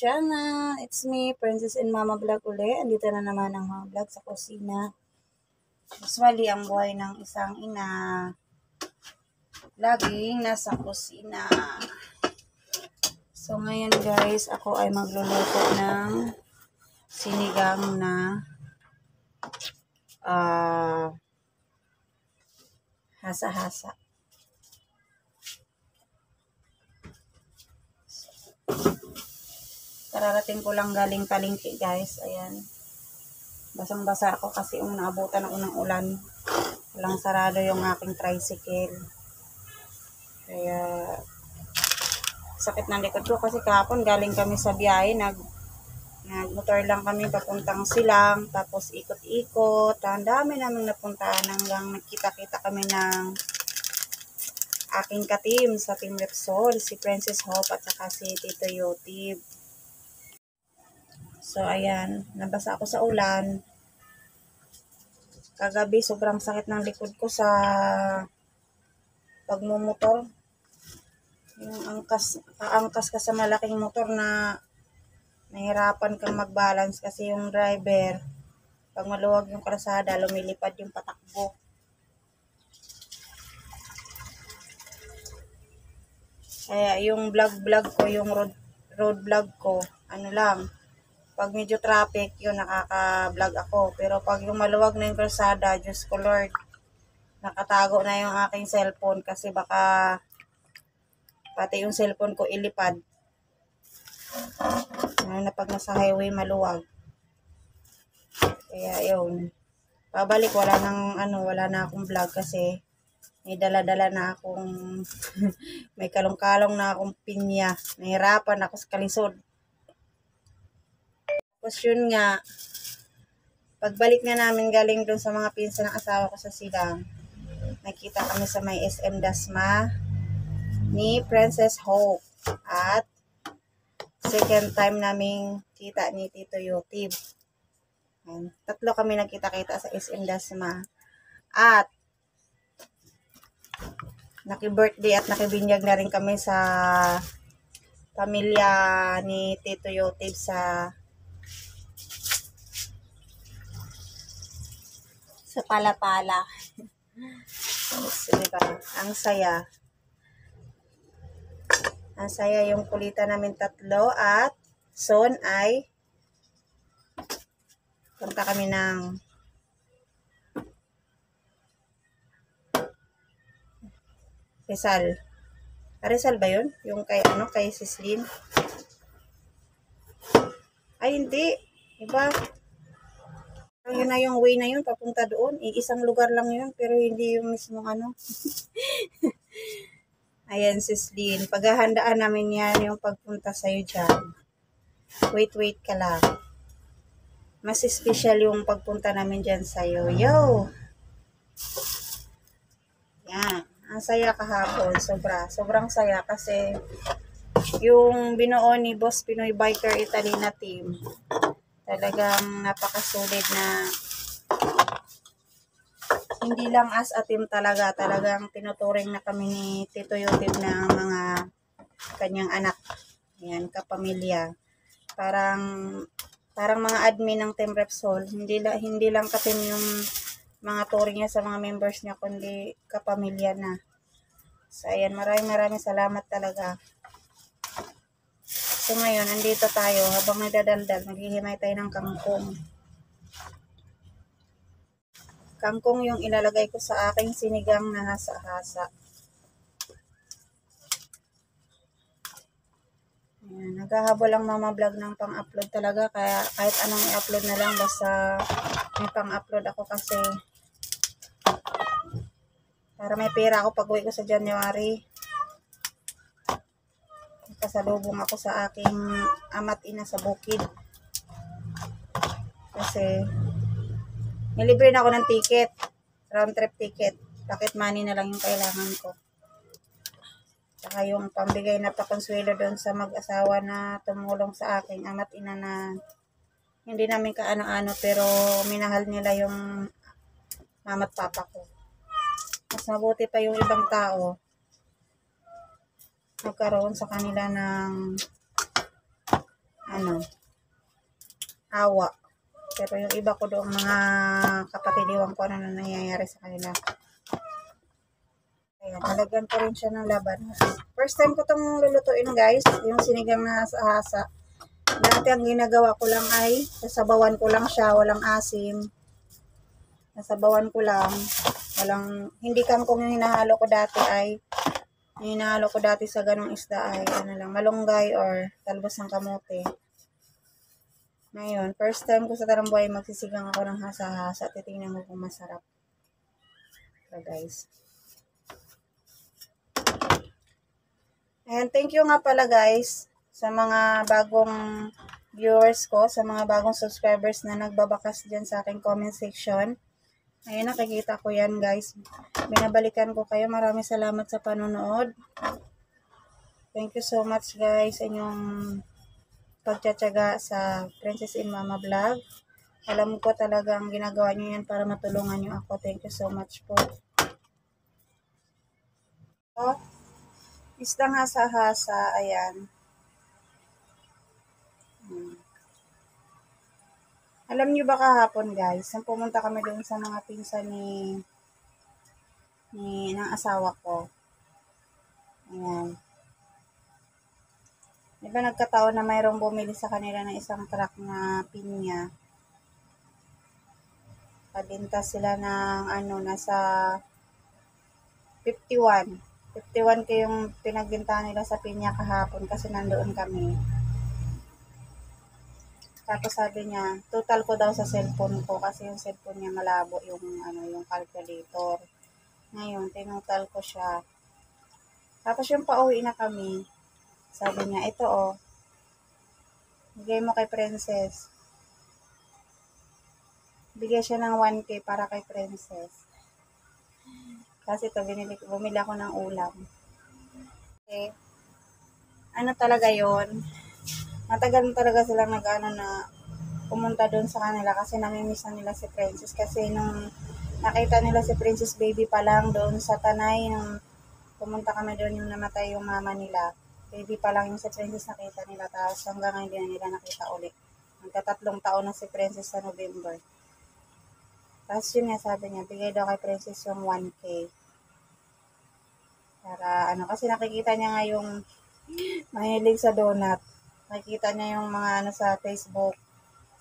channel. It's me, Princess and Mama Vlog uli. Andito na naman ang mga vlog sa kusina. Usually, ang buhay ng isang ina, laging nasa kusina. So, ngayon guys, ako ay magluluto ng sinigang na hasa-hasa. Kararating ko lang galing palengke guys. Ayan. Basang-basa ako kasi naabutan ako ng ulan. Walang sarado yung aking tricycle. Kaya sakit ng likod ko kasi kahapon galing kami sa biyahe. Nagmotor lang kami papuntang Silang. Tapos ikot-ikot. Ang dami namin napuntahan hanggang nagkita-kita kami ng aking ka-team sa Team Repsol. Si Princess Hope at saka si Tito Yotib. So, ayan. Nabasa ako sa ulan. Kagabi, sobrang sakit ng likod ko sa pagmumotor. Yung angkas ka sa malaking motor na nahirapan kang mag-balance kasi yung driver, pag maluwag yung kalsada, lumilipad yung patakbo. Kaya yung vlog ko, yung road vlog ko, ano lang, pag medyo traffic, yun nakaka-vlog ako. Pero pag yung maluwag na yung kalsada, Diyos ko Lord, nakatago na yung aking cellphone kasi baka pati yung cellphone ko ilipad. Na pag nasa highway maluwag. Kaya yun. Pabalik, wala na akong vlog kasi may dala-dala na akong may kalong-kalong na akong pinya. Nahirapan ako sa kalisod. Tapos yun nga, pagbalik na namin galing doon sa mga pinsan ng asawa ko sa Silang, nakita kami sa may SM Dasma ni Princess Hope. At second time naming kita ni Tito Yotib. Tatlo kami nagkita-kita sa SM Dasma. At naki-birthday at nakibinyag na rin kami sa pamilya ni Tito Yotib sa Palapala. So, diba? Ang saya. Ang saya yung kulitan namin tatlo at soon ay punta kami ng Rizal. Rizal ba yun? Yung kay Sislin? Ay, hindi. Iba. Yun na yung way na yun, papunta doon. Isang lugar lang yun, pero hindi yung mismo Ayan, Sislin. Paghahandaan namin yan yung pagpunta sa'yo dyan. Wait ka lang. Mas special yung pagpunta namin dyan sa'yo. Yo! Yan. Ang saya kahapon. Sobrang saya kasi yung binuo ni Boss Pinoy Biker Italy na team. Talagang napakasulit na hindi lang as a team talagang tinuturing na kami ni Tito Yotib na mga kanyang anak. Ayan, kapamilya. Parang mga admin ng Team Repsol. Hindi lang ka-team yung mga turing niya sa mga members niya, kundi kapamilya na. So, ayan, maraming salamat talaga. So, ngayon, nandito tayo. Habang nagdadaldal, maghihimay tayo ng kangkong. Kangkong yung ilalagay ko sa aking sinigang na hasa-hasa. Ayan, naghahabol ang Mama Vlog ng pang-upload talaga. Kaya kahit anong i-upload na lang, basta may pang-upload ako kasi para may pera ako pag-uwi ko sa January. Kasalubong ako sa aking ama't ina sa bukid. Kasi nilibre na ako ng ticket. Round trip ticket. Pocket money na lang yung kailangan ko. Saka yung pambigay na pakonsuelo doon sa mag-asawa na tumulong sa aking ama't ina na hindi namin kaano-ano pero minahal nila yung mama't papa ko. Mas mabuti pa yung ibang tao nagkaroon sa kanila ng awa. Pero yung iba ko doong mga kapatid, iwan ko ano na nangyayari sa kanila. Ayan, nalagyan ko rin siya ng labanos. First time ko itong lulutuin guys, yung sinigang na hasa-hasa. Dati ang ginagawa ko lang ay sasabawan ko lang siya, walang asim. Nasabawan ko lang, hindi kangkong yung hinahalo ko dati sa ganong isda ay malunggay or talbos ng kamote. Ngayon, first time ko sa Tarambuay magsisigang ako ng hasa-hasa. Titingnan mo kung masarap. So guys. And thank you nga pala guys sa mga bagong viewers ko, sa mga bagong subscribers na nagbabakas dyan sa aking comment section. Ayun, nakikita ko yan guys. Binabalikan ko kayo. Maraming salamat sa panonood. Thank you so much guys sa inyong pagtsatsaga sa Princess in Mama Vlog. Alam ko talagang ginagawa nyo yan para matulungan nyo ako. Thank you so much po. So, isdang hasa-hasa, ayan. Alam nyo ba kahapon guys, nang pumunta kami doon sa mga pinsan ng asawa ko. Ayan. Diba nagkataon na mayroong bumili sa kanila ng isang truck na pinya. Pabinta sila ng nasa 51. 51 yung pinagbinta nila sa pinya kahapon kasi nandoon kami. Tapos sabi niya, total ko daw sa cellphone ko kasi yung cellphone niya malabo yung yung calculator. Ngayon, tinutal ko siya. Tapos yung pauwi na kami, sabi niya, ito bigay mo kay Princess. Bigay siya ng 1K para kay Princess. Kasi ito, bumili ako ng ulam. Okay. Talaga yon. Matagal na talaga silang na pumunta doon sa kanila kasi namimiss na nila si Princess. Kasi nung nakita nila si Princess baby pa lang doon sa Tanay, nung pumunta kami doon yung namatay yung mama nila. Baby pa lang yung si Princess nakita nila. Tapos hanggang ngayon hindi na nila nakita ulit. Magka-3 taon na si Princess sa November. Tapos yun nga sabi niya, bigay daw kay Princess yung 1K. Para kasi nakikita niya nga yung mahilig sa donut. Nakikita niya yung mga sa Facebook,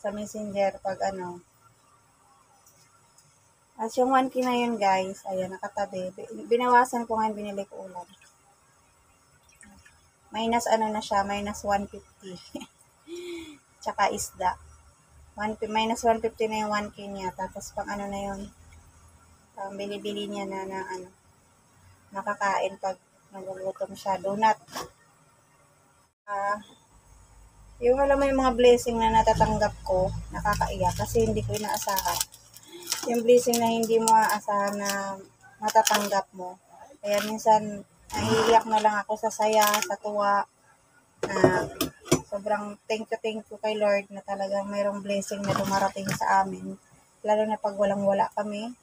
sa Messenger, pag As yung 1K na yun guys, ayan, nakatabi. Binawasan ko nga yung binili ko ulam. Minus na siya, minus 150. Tsaka isda. Minus 150 na yung 1K niya. Tapos pang na yun, pang bili-bili niya na nakakain pag nagugutom siya. Donut. Yung alam mo yung mga blessing na natatanggap ko, nakakaiyak kasi hindi ko inaasahan. Yung blessing na hindi mo aasahan na matatanggap mo. Kaya minsan, naiiyak na lang ako sa saya, sa tuwa. Sobrang thank you kay Lord na talagang mayroong blessing na dumarating sa amin. Lalo na pag walang-wala kami.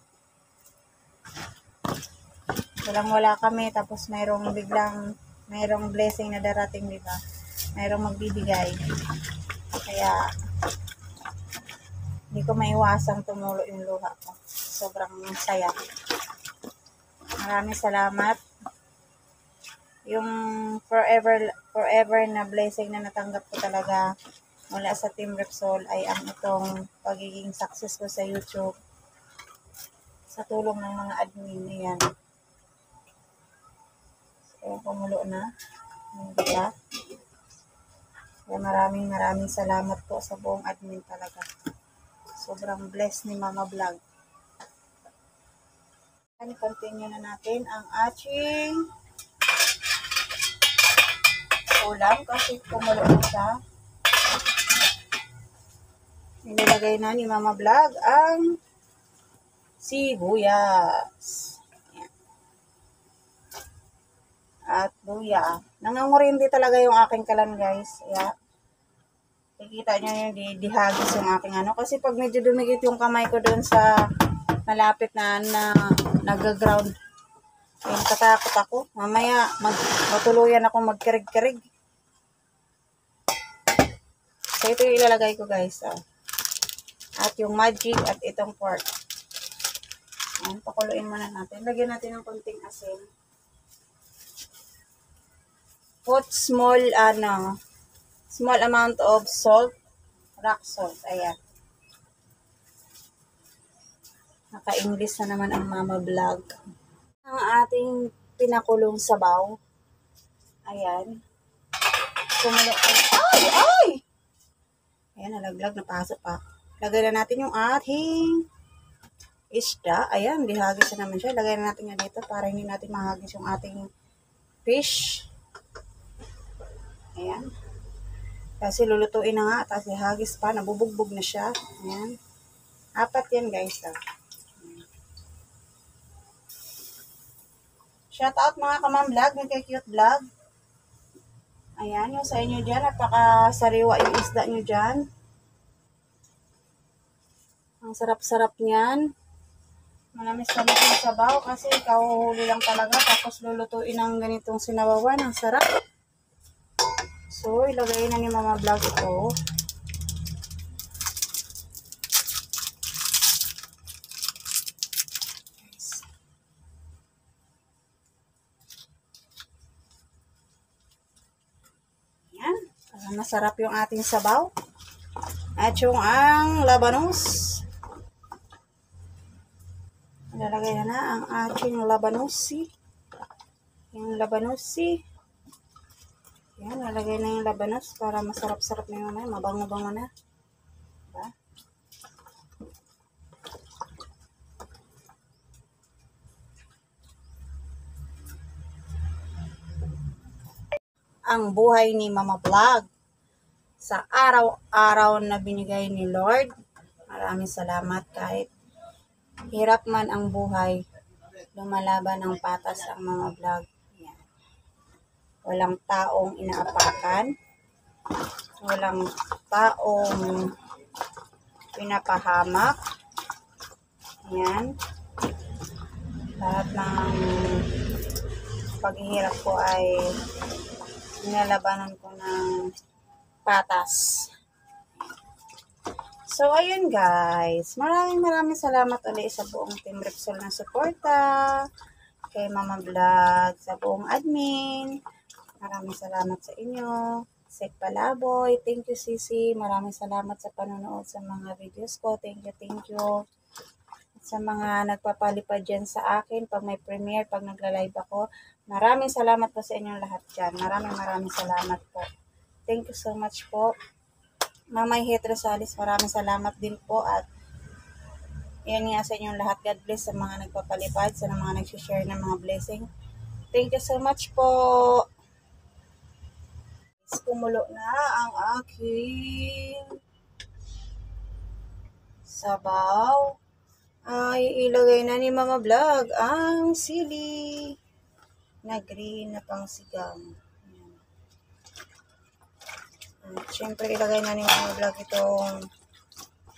Walang-wala kami, tapos mayroong blessing na darating, di ba? Mayroong magbibigay. Kaya, hindi ko maiwasang tumulo yung luha ko. Sobrang saya. Maraming salamat. Yung forever na blessing na natanggap ko talaga mula sa Team Repsol ay ang itong pagiging success ko sa YouTube. Sa tulong ng mga admin. Ayan. So, pumulo na. Diba? Kaya maraming salamat po sa buong admin talaga. Sobrang blessed ni Mama Vlog. Continue na natin ang ating ulam kasi kumulo na siya. Nilagay na ni Mama Vlog ang sibuyas. At luya. Nangangurindi talaga yung aking kalan guys. Kaya, kikita nyo yung dihagis yung aking Kasi pag medyo dumikit yung kamay ko doon sa malapit na nag-ground. Ayun, katakot ako. Mamaya, matuluyan ako magkirig-kirig. So, ito yung ilalagay ko guys. At yung magic at itong pork. Ayan, pakuluin muna natin. Lagyan natin ng konting asin. Put small amount of salt. Rock salt. Ayan. Naka-English na naman ang mama vlog. Ang ating pinakulong sabaw. Ayan. Kumulo. Ay! Ayan, nalaglag, napasok pa. Lagay na natin yung ating isda. Ayan, dihagis na naman siya. Lagay na natin yan dito para hindi natin mahagis yung ating fish. Ayan. Kasi lulutuin na nga. Tapos ihagis pa. Nabubugbog na siya. Ayan. 4 yan guys. Shout out mga kamam vlog. Nagka-cute vlog. Ayan, yung sa inyo dyan, napakasariwa yung isda nyo dyan. Ang sarap-sarap niyan. Manamis-namis yung sabaw kasi kahuhuli lang talaga. Tapos lulutuin ng ganitong sinawawan. Ang sarap. So, ilagay na ni Mama Vlog ito. Masarap yung ating sabaw. At yung ang labanos. Lalagay na ang ating labanosi. Yung labanosi. Yan, lalagay na yung labanos para masarap-sarap na yung mabango-bango na. Diba? Ang buhay ni Mama Vlog sa araw-araw na binigay ni Lord. Maraming salamat kahit hirap man ang buhay, lumalaban ng patas ang Mama Vlog. Yan. Walang taong inaapakan, walang taong pinapahamak. Yan. Lahat ng paghihirap ko ay nilalabanan ko ng patas. So, ayun guys. Maraming salamat ulit sa buong Team Repsol na suporta. Kay Mama Vlog, sa buong admin. Maraming salamat sa inyo. Sek Palaboy. Thank you, Sisi. Maraming salamat sa panonood sa mga videos ko. Thank you. Sa mga nagpapalipad dyan sa akin, pag may premiere, pag nagla-live ako. Maraming salamat po sa inyong lahat dyan. Maraming salamat po. Thank you so much po. Mamay Het Rosales, maraming salamat din po. At yan nga sa inyong lahat. God bless sa mga nagpapalipad, sa mga nag-share ng mga blessing. Thank you so much po. Kumulo na ang aking sabaw. Ay ilagay na ni Mama Vlog ang sili na green na pangsigang. At syempre ilagay na ni Mama Vlog itong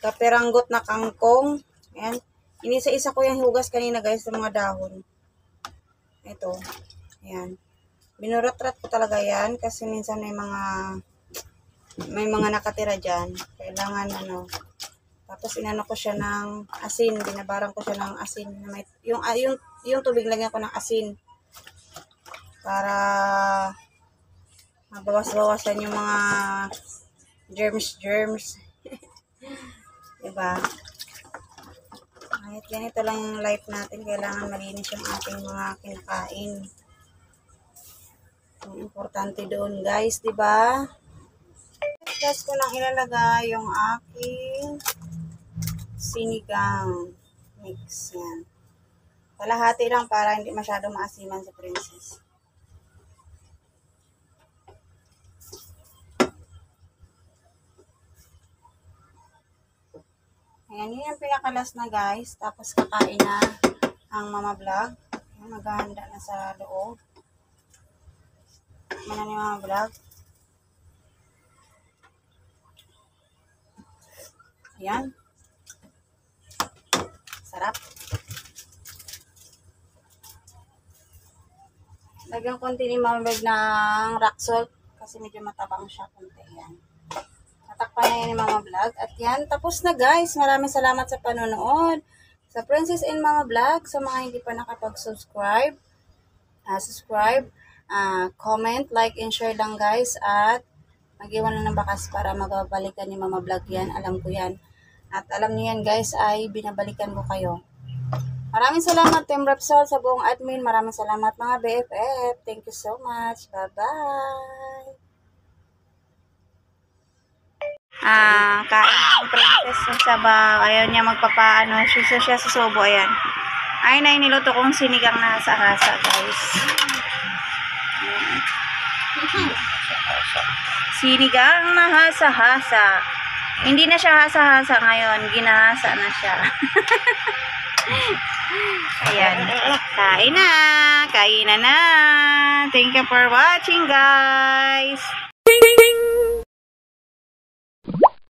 kapiranggot na kangkong. Ayan. Inisa-isa ko yung hugas kanina guys sa mga dahon. Ito. Ayan. Binurat-rat ko talaga yan kasi minsan may mga nakatira dyan. Kailangan tapos inano ko siya ng asin. Binabarang ko siya ng asin. Yung tubig lagyan ko ng asin. Para mabawas-bawasan yung mga germs. Diba? Kahit ganito lang yung life natin, kailangan malinis yung ating mga kinakain. Ang importante doon guys, diba? Tapos ko lang ilalagay yung aking sinigang mix. Yan. Kalahati lang para hindi masyado maasiman sa princess. Ayan, yun yung pinakalas na guys. Tapos kakain na ang Mama Vlog. Ayan, maghahanda na sa loob. Mana ni Mama Vlog. Ayan. Sarap. Lagyan konti ni Mama Vlog ng rock salt. Kasi medyo matabang siya konti. Ayan. takpan na yan ni Mama Vlog. At yan, tapos na guys. Maraming salamat sa panonood. Sa Princess and Mama Vlog, sa mga hindi pa nakapag-subscribe, comment, like, and share lang guys. At mag-iwan lang ng bakas para magbabalikan ni Mama Vlog yan. Alam ko yan. At alam niyo yan guys, ay binabalikan ko kayo. Maraming salamat Team Repsol sa buong admin. Maraming salamat mga BFF. Thank you so much. Bye-bye. Kain ng princess yung sabaw. Ayaw niya magpapaano. Siya sa subo. Ayan. Ay na niluto kong sinigang na hasa-hasa guys. Sinigang na hasa-hasa. Hindi na siya hasa-hasa ngayon. Ginahasa na siya. Ayan. Kain na. Thank you for watching guys.